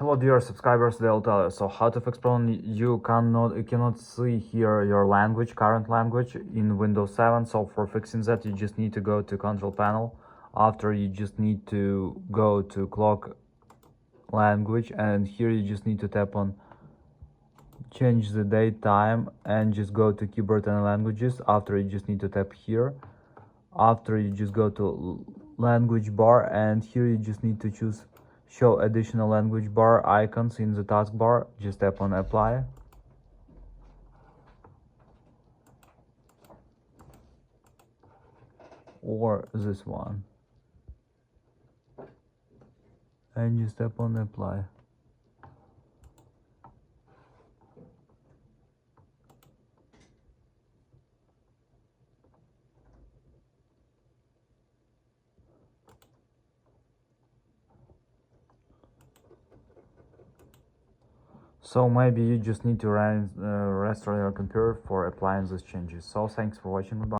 Hello dear subscribers, they'll tell you. So how to fix problem, you cannot see here your language, current language in Windows 7. So for fixing that, you just need to go to control panel. After, you just need to go to clock language, and here you just need to tap on change the date time and just go to keyboard and languages. After, you just need to tap here. After, you just go to language bar, and here you just need to choose show additional language bar icons in the taskbar. Just tap on apply. Or this one. And just tap on apply. So maybe you just need to restore your computer for applying these changes. So thanks for watching. Goodbye.